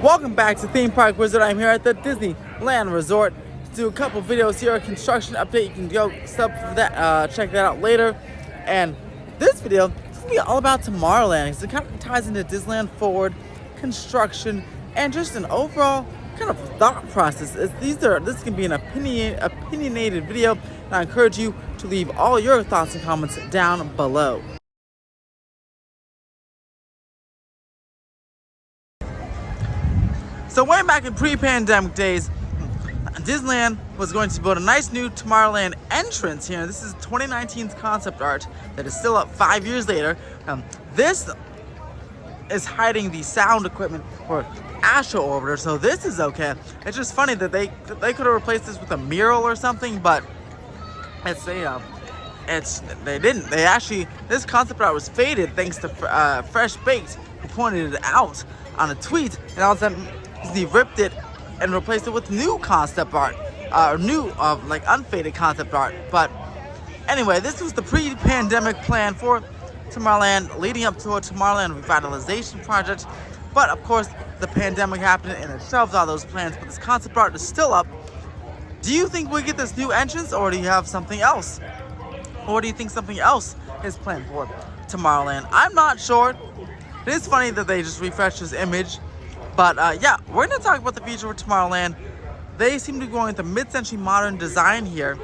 Welcome back to Theme Park Wizard. I'm here at the Disneyland Resort to do a couple videos here, a construction update. You can go sub for that, check that out later. And this video is going to be all about Tomorrowland because it kind of ties into Disneyland Forward, construction, and just an overall kind of thought process. This can be an opinionated video, and I encourage you to leave all your thoughts and comments down below. So way back in pre-pandemic days, Disneyland was going to build a nice new Tomorrowland entrance here. This is 2019's concept art that is still up 5 years later. This is hiding the sound equipment for Astro Orbiter, so this is okay. It's just funny that they could have replaced this with a mural or something, but they didn't. They actually, this concept art was faded thanks to Fresh Baked, who pointed it out on a tweet, and all of a sudden Disney ripped it and replaced it with new concept art, like unfaded concept art. But anyway, this was the pre-pandemic plan for Tomorrowland, leading up to a Tomorrowland revitalization project. But of course, the pandemic happened and it shelved all those plans. But this concept art is still up. Do you think we get this new entrance, or do you have something else? Or do you think something else is planned for Tomorrowland? I'm not sure. It is funny that they just refreshed this image. But yeah, we're going to talk about the future of Tomorrowland. They seem to be going with a mid-century modern design here,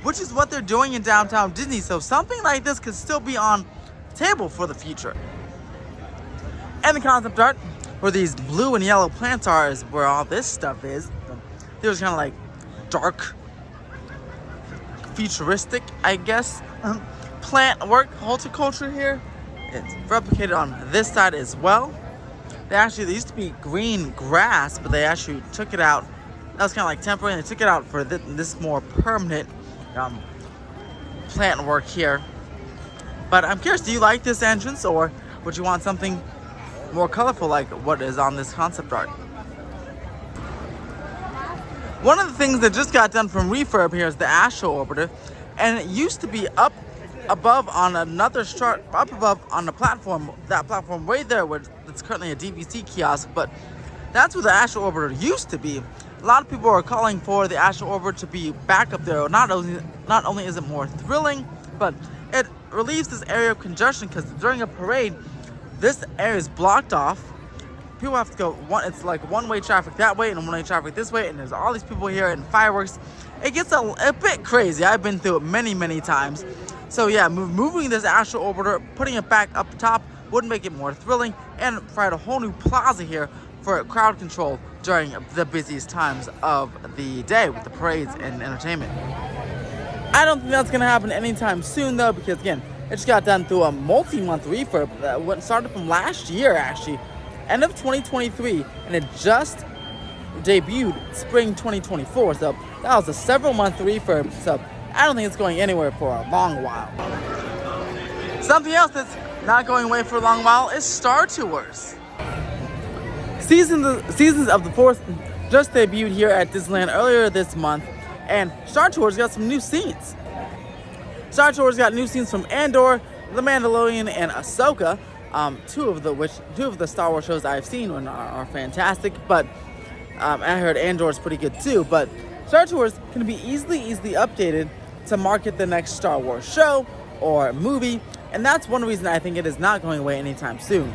which is what they're doing in downtown Disney. So something like this could still be on the table for the future. And the concept art, where these blue and yellow plants are, is where all this stuff is. There's kind of like dark, futuristic, I guess, plant work, horticulture here. It's replicated on this side as well. There used to be green grass, but they actually took it out. That was kind of like temporary, and they took it out for this more permanent plant work here. But I'm curious, do you like this entrance, or would you want something more colorful like what is on this concept art? One of the things that just got done from refurb here is the Astro Orbiter, and it used to be up above on another up above on the platform, that platform right there, where it's currently a DVC kiosk, but that's where the Astro Orbiter used to be. A lot of people are calling for the Astro Orbiter to be back up there. Not only is it more thrilling, but it relieves this area of congestion, because during a parade, this area is blocked off. People have to go it's like one-way traffic that way and one-way traffic this way, and there's all these people here and fireworks. It gets a bit crazy. I've been through it many times. So yeah, moving this Astro Orbiter, putting it back up top would make it more thrilling and provide a whole new plaza here for crowd control during the busiest times of the day with the parades and entertainment. I don't think that's going to happen anytime soon though, because again, it just got done through a multi-month refurb that started from last year, actually, end of 2023, and it just debuted spring 2024. So that was a several-month refurb. So I don't think it's going anywhere for a long while. Something else that's not going away for a long while is Star Tours. Seasons of the Force just debuted here at Disneyland earlier this month, and Star Tours got some new scenes. Star Tours got new scenes from Andor, The Mandalorian, and Ahsoka. Two of the Star Wars shows I've seen are fantastic, but I heard Andor is pretty good too. But Star Tours can be easily updated to market the next Star Wars show or movie, and that's one reason I think it is not going away anytime soon.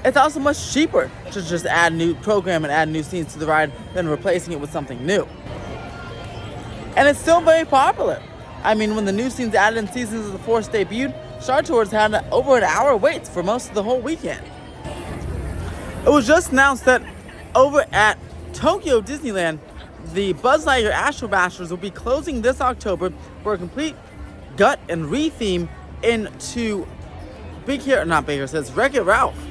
It's also much cheaper to just add new program and add new scenes to the ride than replacing it with something new. And it's still very popular. I mean, when the new scenes added in Seasons of the Force debuted, Star Tours had over an hour wait for most of the whole weekend. It was just announced that over at Tokyo Disneyland, the Buzz Lightyear Astro Bashers will be closing this October for a complete gut and re-theme into Wreck-It Ralph.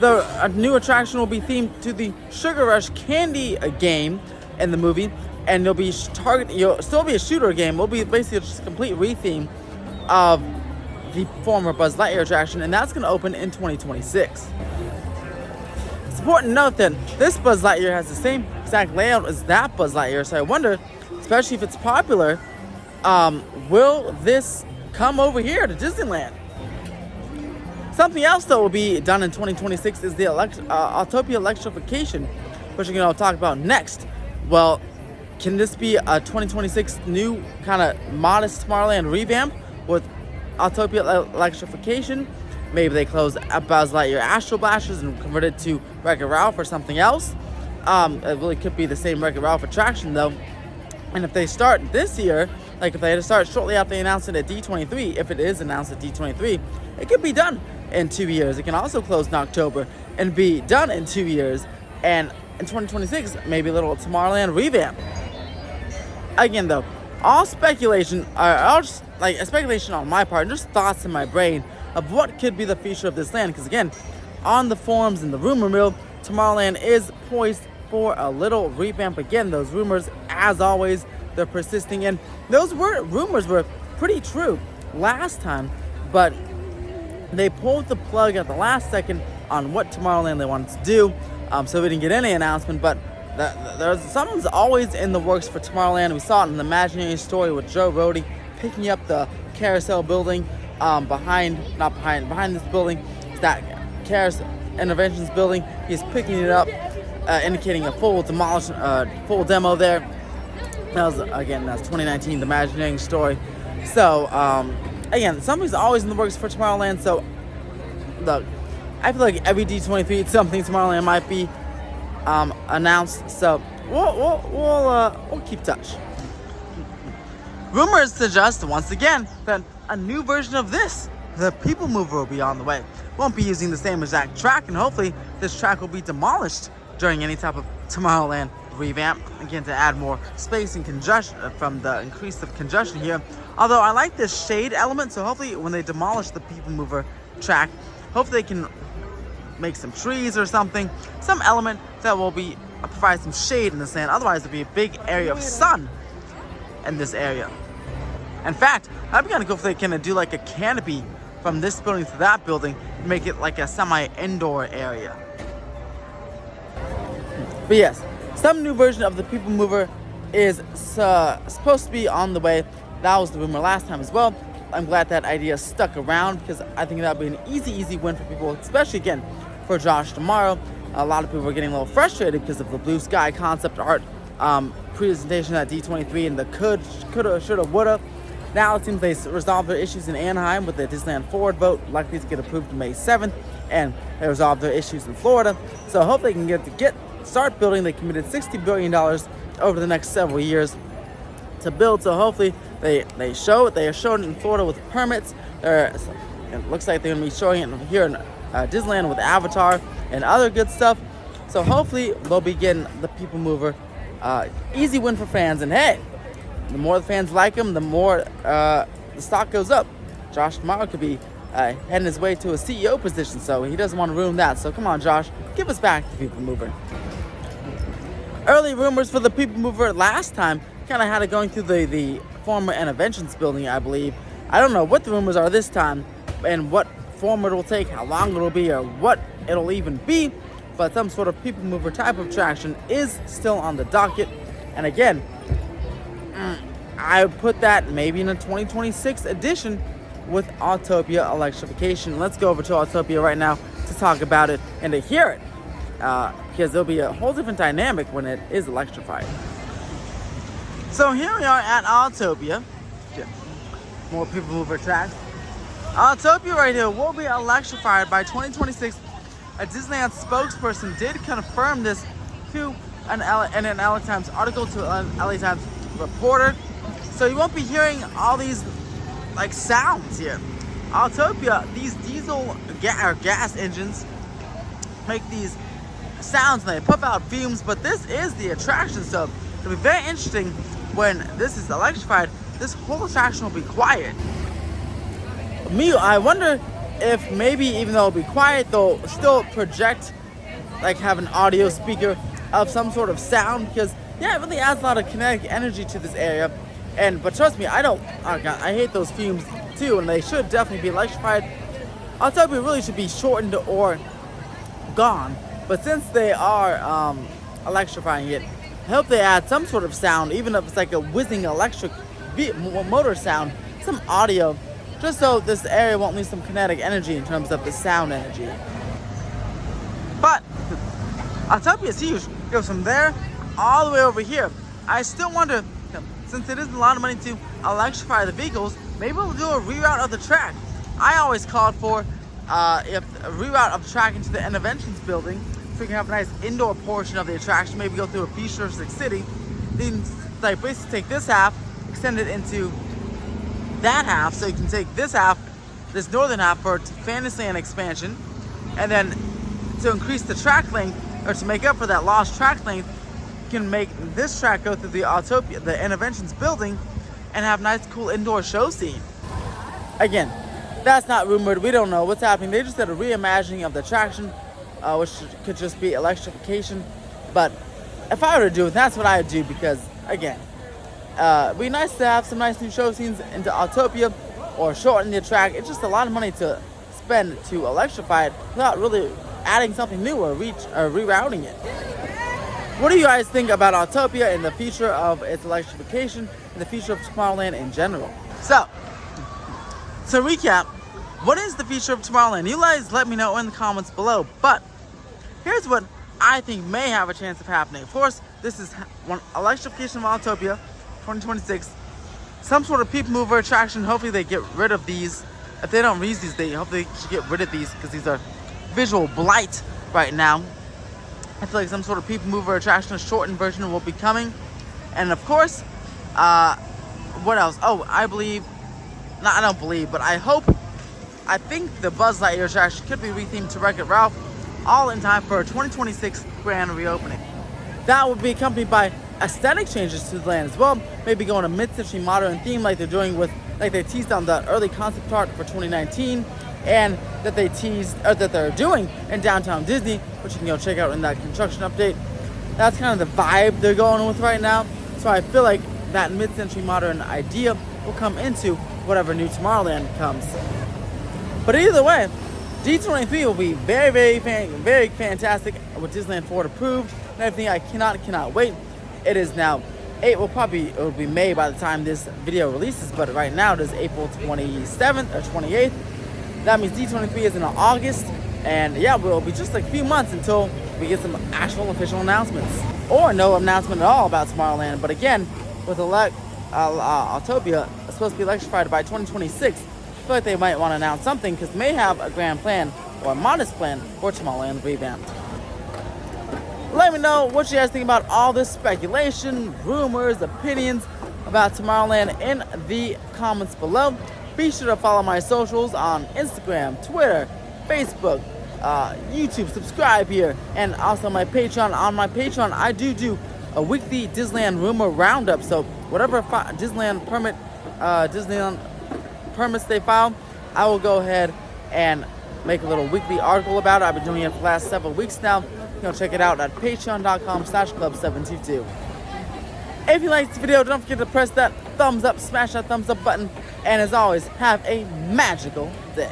The new attraction will be themed to the Sugar Rush candy game in the movie, and you'll still be a shooter game. It'll be basically just a complete re-theme of the former Buzz Lightyear attraction, and that's going to open in 2026. It's important to note that this Buzz Lightyear has the same exact layout as that Buzz Lightyear, so I wonder, especially if it's popular, will this come over here to Disneyland? Something else that will be done in 2026 is the Autopia electrification, which we're going to talk about next. Well, can this be a 2026 new kind of modest Tomorrowland revamp with Autopia electrification? Maybe they close Buzz Lightyear Astro Blasters and convert it to Wreck-It Ralph or something else. It really could be the same Wreck-It Ralph attraction though. And if they start this year, like if they had to start shortly after they announce it at D23, if it is announced at D23, it could be done in 2 years. It can also close in October and be done in 2 years. And in 2026, maybe a little Tomorrowland revamp. Again though, all speculation, all just like a speculation on my part, and just thoughts in my brain of what could be the future of this land. Because again, on the forums and the rumor mill, Tomorrowland is poised for a little revamp. Again, those rumors, as always, they're persisting, and those rumors were pretty true last time, but they pulled the plug at the last second on what Tomorrowland they wanted to do, so we didn't get any announcement. But there's something's always in the works for Tomorrowland. We saw it in the Imaginary story with Joe Rohde picking up the carousel building behind this building, that Carousel Interventions building. He's picking it up, indicating a full demo there. That's 2019, the Imagineering story. So, again, something's always in the works for Tomorrowland. So, look, I feel like every D23, something Tomorrowland might be announced. So, we'll keep touch. Rumors suggest, once again, that a new version of this, the People Mover, will be on the way. Won't be using the same exact track, and hopefully this track will be demolished during any type of Tomorrowland revamp, again to add more space and congestion from the increase of congestion here. Although I like this shade element, so hopefully when they demolish the People Mover track, hopefully they can make some trees or something, some element that will be provide some shade in this land. Otherwise it'll be a big area of sun in this area. In fact, I'd be kind of cool if they can do like a canopy from this building to that building and make it like a semi-indoor area. But yes, some new version of the People Mover is supposed to be on the way. That was the rumor last time as well. I'm glad that idea stuck around, because I think that would be an easy win for people, especially again for Josh tomorrow. A lot of people were getting a little frustrated because of the blue sky concept art presentation at D23 and the coulda, shoulda, woulda. Now it seems they resolved their issues in Anaheim with the Disneyland Forward vote, likely to get approved May 7th, and they resolved their issues in Florida. So I hope they can start building. They committed $60 billion over the next several years to build. So hopefully they are showing it in Florida with permits. It looks like they're going to be showing it here in Disneyland with Avatar and other good stuff. So hopefully they'll be getting the People Mover. Easy win for fans, and hey, the more the fans like him, the more the stock goes up. Josh tomorrow could be heading his way to a CEO position, so he doesn't want to ruin that. So come on, Josh, give us back the People Mover. Early rumors for the People Mover last time kind of had it going through the former Interventions building, I believe. I don't know what the rumors are this time and what form it will take, how long it will be, or what it'll even be, but some sort of People Mover type of attraction is still on the docket. And again, I would put that maybe in a 2026 edition with Autopia electrification. Let's go over to Autopia right now to talk about it and to hear it, because there'll be a whole different dynamic when it is electrified. So here we are at Autopia. More People Mover tracks. Autopia right here will be electrified by 2026. A Disneyland spokesperson did confirm this to in an LA Times article, to an LA Times reporter. So you won't be hearing all these like sounds here. Autopia, these diesel or gas engines make these sounds and they puff out fumes, but this is the attraction, so it'll be very interesting when this is electrified. This whole attraction will be quiet. I wonder if maybe even though it'll be quiet, they'll still project, like have an audio speaker of some sort of sound, because yeah, it really adds a lot of kinetic energy to this area. But trust me, I hate those fumes too, and they should definitely be electrified. Autopia really should be shortened or gone, but since they are electrifying it, I hope they add some sort of sound, even if it's like a whizzing electric motor sound, some audio just so this area won't lose some kinetic energy in terms of the sound energy. But Autopia is huge. It goes from there all the way over here. I still wonder, since it is a lot of money to electrify the vehicles, maybe we'll do a reroute of the track. I always called for if a reroute of the track into the Interventions building, so we can have a nice indoor portion of the attraction, maybe go through a futuristic city. Then like basically take this half, extend it into that half, so you can take this half, this northern half, for Fantasyland expansion, and then to increase the track length, or to make up for that lost track length, you can make this track go through the Autopia, the Interventions building, and have nice cool indoor show scene. Again, that's not rumored, we don't know what's happening. They just did a reimagining of the attraction, which could just be electrification. But if I were to do it, that's what I would do, because again, it'd be nice to have some nice new show scenes into Autopia, or shorten the track. It's just a lot of money to spend to electrify it without really adding something new or rerouting it. What do you guys think about Autopia and the future of its electrification and the future of Tomorrowland in general? So, to recap, what is the future of Tomorrowland? You guys let me know in the comments below. But here's what I think may have a chance of happening. Of course, this is one electrification of Autopia 2026. Some sort of people mover attraction. Hopefully they get rid of these. If they don't reuse these, they hopefully should get rid of these, because these are visual blight right now. I feel like some sort of people mover attraction, a shortened version, will be coming. And of course, what else? Oh, I don't believe, but I think the Buzz Lightyear attraction could be rethemed to Wreck-It Ralph, all in time for a 2026 grand reopening. That would be accompanied by aesthetic changes to the land as well. Maybe going a mid-century modern theme like they're doing with, like they teased on the early concept art for 2019, and that they teased, or that they're doing in Downtown Disney, which you can go check out in that construction update. That's kind of the vibe they're going with right now. So I feel like that mid-century modern idea will come into whatever new Tomorrowland comes. But either way, D23 will be very fantastic, with Disneyland Forward approved and everything. I cannot wait. It is now it will be May by the time this video releases, but right now it is April 27th or 28th. That means D23 is in August, and yeah, it will be just like a few months until we get some actual official announcements, or no announcement at all about Tomorrowland. But again, with Autopia supposed to be electrified by 2026, I feel like they might want to announce something, because they may have a grand plan or a modest plan for Tomorrowland revamped. Let me know what you guys think about all this speculation, rumors, opinions about Tomorrowland in the comments below. Be sure to follow my socials on Instagram, Twitter, Facebook, YouTube. Subscribe here, and also my Patreon. On my Patreon, I do a weekly Disneyland rumor roundup. So whatever Disneyland permits they file, I will go ahead and make a little weekly article about it. I've been doing it for the last several weeks now. You know, check it out at patreon.com/club722. If you liked this video, don't forget to press that thumbs up, smash that thumbs up button, and as always, have a magical day.